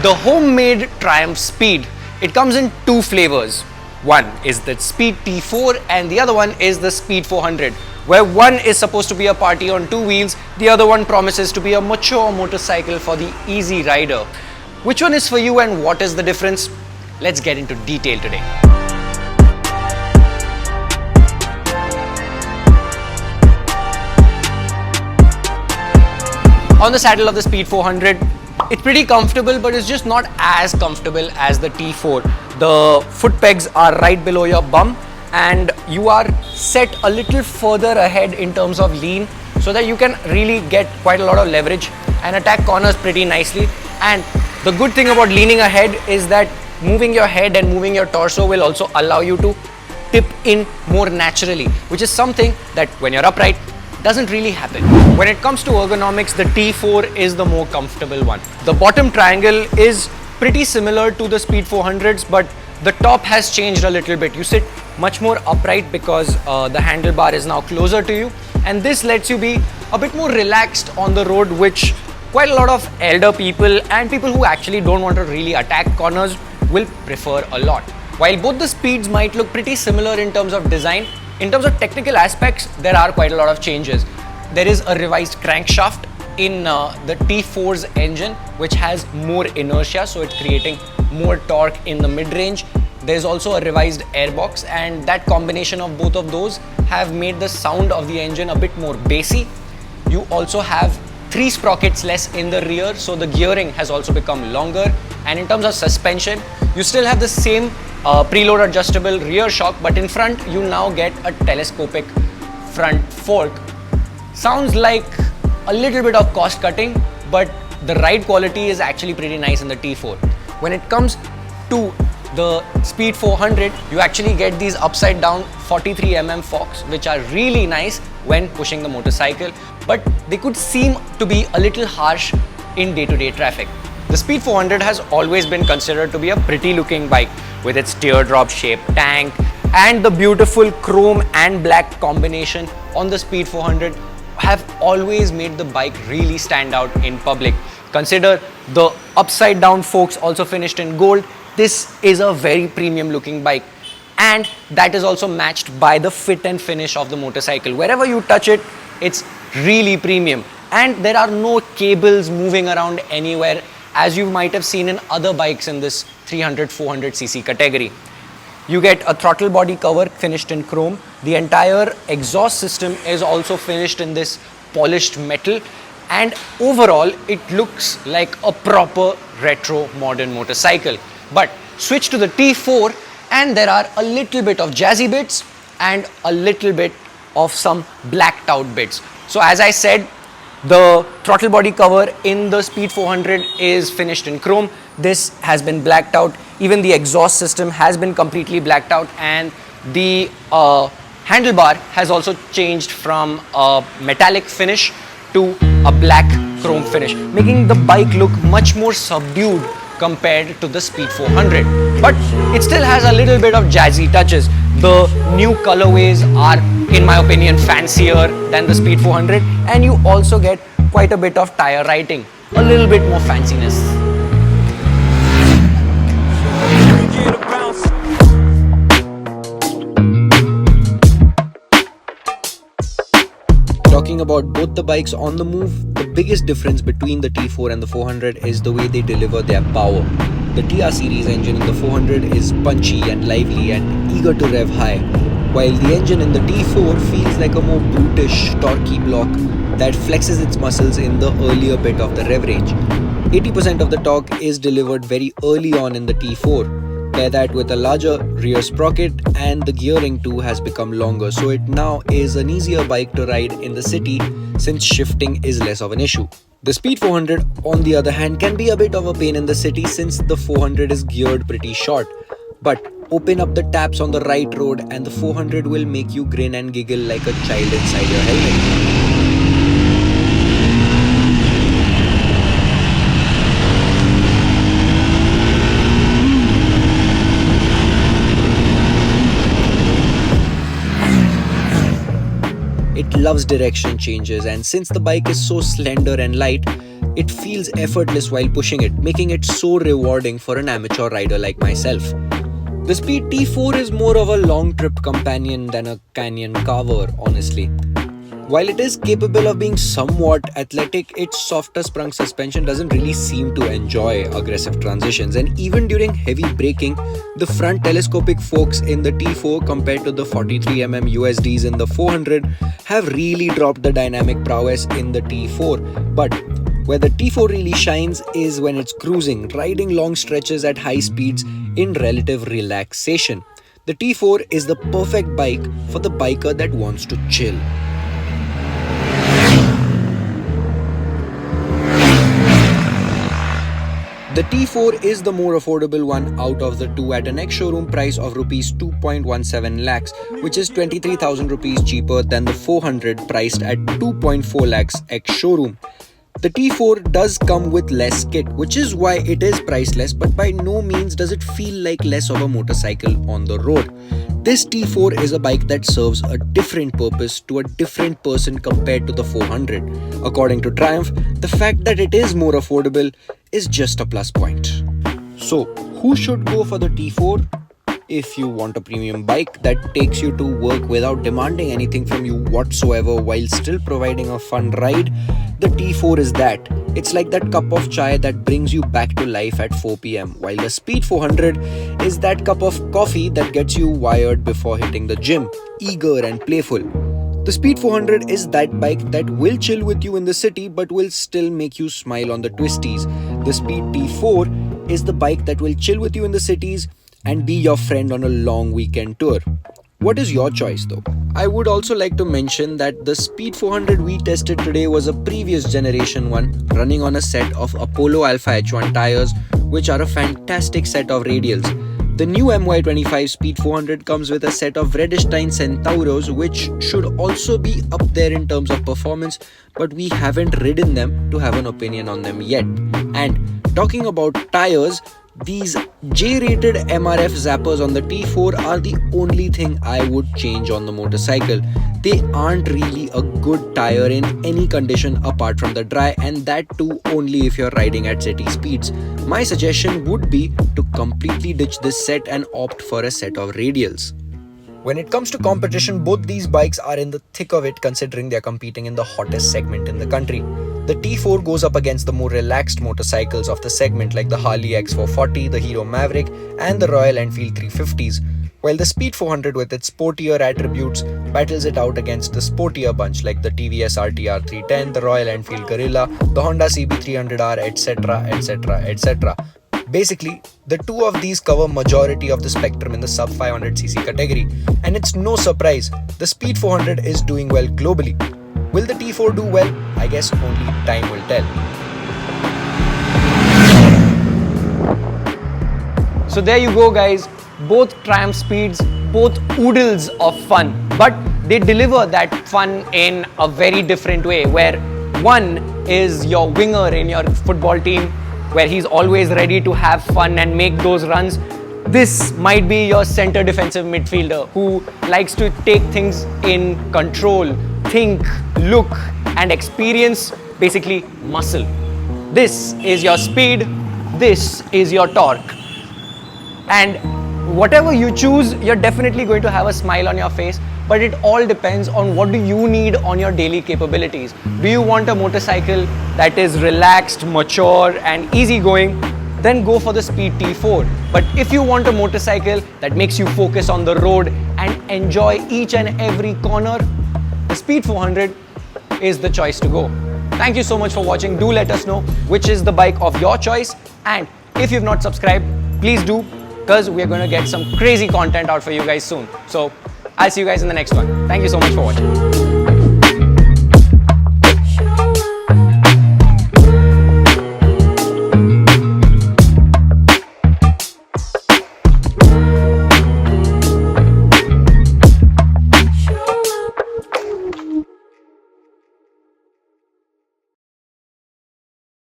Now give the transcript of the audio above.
The homemade Triumph Speed, it comes in two flavors. One is the Speed T4 and the other one is the Speed 400, where one is supposed to be a party on two wheels, the other one promises to be a mature motorcycle for the easy rider. Which one is for you and what is the difference? Let's get into detail today. On the saddle of the Speed 400, it's pretty comfortable, but it's just not as comfortable as the T4. The foot pegs are right below your bum and you are set a little further ahead in terms of lean so that you can really get quite a lot of leverage and attack corners pretty nicely. And the good thing about leaning ahead is that moving your head and moving your torso will also allow you to tip in more naturally, which is something that when you're upright doesn't really happen. When it comes to ergonomics, the T4 is the more comfortable one. The bottom triangle is pretty similar to the Speed 400s, but the top has changed a little bit. You sit much more upright because the handlebar is now closer to you, and this lets you be a bit more relaxed on the road, which quite a lot of elder people and people who actually don't want to really attack corners will prefer a lot. While both the speeds might look pretty similar in terms of design, in terms of technical aspects, there are quite a lot of changes. There is a revised crankshaft in the T4's engine, which has more inertia, so it's creating more torque in the mid-range. There's also a revised airbox, and that combination of both of those have made the sound of the engine a bit more bassy. You also have 3 sprockets less in the rear, so the gearing has also become longer. And in terms of suspension, you still have the same preload adjustable rear shock, but in front you now get a telescopic front fork. Sounds like a little bit of cost cutting, but the ride quality is actually pretty nice in the T4. When it comes to the Speed 400, you actually get these upside down 43mm forks, which are really nice when pushing the motorcycle, but they could seem to be a little harsh in day-to-day traffic. The Speed 400 has always been considered to be a pretty looking bike with its teardrop shaped tank and the beautiful chrome and black combination on the Speed 400 have always made the bike really stand out in public. Consider the upside down forks also finished in gold. This is a very premium looking bike, and that is also matched by the fit and finish of the motorcycle. Wherever you touch it, it's really premium, and there are no cables moving around anywhere as you might have seen in other bikes in this 300-400cc category. You get a throttle body cover finished in chrome. The entire exhaust system is also finished in this polished metal, and overall it looks like a proper retro modern motorcycle. But switch to the T4 and there are a little bit of jazzy bits and a little bit of some blacked out bits. So as I said, the throttle body cover in the Speed 400 is finished in chrome. This has been blacked out. Even the exhaust system has been completely blacked out, and the handlebar has also changed from a metallic finish to a black chrome finish, making the bike look much more subdued compared to the Speed 400. But it still has a little bit of jazzy touches. The new colorways are, in my opinion, fancier than the Speed 400, and you also get quite a bit of tire writing, a little bit more fanciness. Talking about both the bikes on the move, the biggest difference between the T4 and the 400 is the way they deliver their power. The TR series engine in the 400 is punchy and lively and eager to rev high, while the engine in the T4 feels like a more brutish, torquey block that flexes its muscles in the earlier bit of the rev range. 80% of the torque is delivered very early on in the T4. Pair that with a larger rear sprocket and the gearing too has become longer, so it now is an easier bike to ride in the city since shifting is less of an issue. The Speed 400 on the other hand can be a bit of a pain in the city since the 400 is geared pretty short, but open up the taps on the right road and the 400 will make you grin and giggle like a child inside your helmet. It loves direction changes, and since the bike is so slender and light, it feels effortless while pushing it, making it so rewarding for an amateur rider like myself. The Speed T4 is more of a long trip companion than a canyon carver, honestly. While it is capable of being somewhat athletic, its softer sprung suspension doesn't really seem to enjoy aggressive transitions, and even during heavy braking, the front telescopic forks in the T4 compared to the 43mm USDs in the 400 have really dropped the dynamic prowess in the T4. But where the T4 really shines is when it's cruising, riding long stretches at high speeds in relative relaxation. The T4 is the perfect bike for the biker that wants to chill. The T4 is the more affordable one out of the two at an ex-showroom price of Rs 2.17 lakhs, which is 23,000 rupees cheaper than the 400 priced at 2.4 lakhs ex-showroom. The T4 does come with less kit, which is why it is priced less, but by no means does it feel like less of a motorcycle on the road. This T4 is a bike that serves a different purpose to a different person compared to the 400. According to Triumph, the fact that it is more affordable is just a plus point. So, who should go for the T4? If you want a premium bike that takes you to work without demanding anything from you whatsoever while still providing a fun ride, the T4 is that. It's like that cup of chai that brings you back to life at 4 p.m, while the Speed 400 is that cup of coffee that gets you wired before hitting the gym, eager and playful. The Speed 400 is that bike that will chill with you in the city but will still make you smile on the twisties. The Speed T4 is the bike that will chill with you in the cities and be your friend on a long weekend tour. What is your choice though? I would also like to mention that the Speed 400 we tested today was a previous generation one running on a set of Apollo Alpha H1 tires, which are a fantastic set of radials. The new MY25 Speed 400 comes with a set of Vredestein Centauros, which should also be up there in terms of performance, but we haven't ridden them to have an opinion on them yet. And talking about tires, these J-rated MRF zappers on the T4 are the only thing I would change on the motorcycle. They aren't really a good tire in any condition apart from the dry, and that too only if you're riding at city speeds. My suggestion would be to completely ditch this set and opt for a set of radials. When it comes to competition, both these bikes are in the thick of it considering they're competing in the hottest segment in the country. The T4 goes up against the more relaxed motorcycles of the segment like the Harley X440, the Hero Maverick and the Royal Enfield 350s, while the Speed 400 with its sportier attributes battles it out against the sportier bunch like the TVS RTR 310, the Royal Enfield Guerrilla, the Honda CB300R, etc, etc, etc. Basically, the two of these cover majority of the spectrum in the sub 500cc category, and it's no surprise the Speed 400 is doing well globally. Will the T4 do well? I guess only time will tell. So there you go guys, both Triumph Speeds, both oodles of fun, but they deliver that fun in a very different way, where one is your winger in your football team, where he's always ready to have fun and make those runs. This might be your center defensive midfielder who likes to take things in control, think, look and experience, basically muscle. This is your speed, this is your torque. And whatever you choose, you're definitely going to have a smile on your face, but it all depends on what do you need on your daily capabilities. Do you want a motorcycle that is relaxed, mature and easygoing? Then go for the Speed T4. But if you want a motorcycle that makes you focus on the road and enjoy each and every corner, the Speed 400 is the choice to go. Thank you so much for watching. Do let us know which is the bike of your choice, and if you've not subscribed, please do, because we're going to get some crazy content out for you guys soon. So I'll see you guys in the next one. Thank you so much for watching.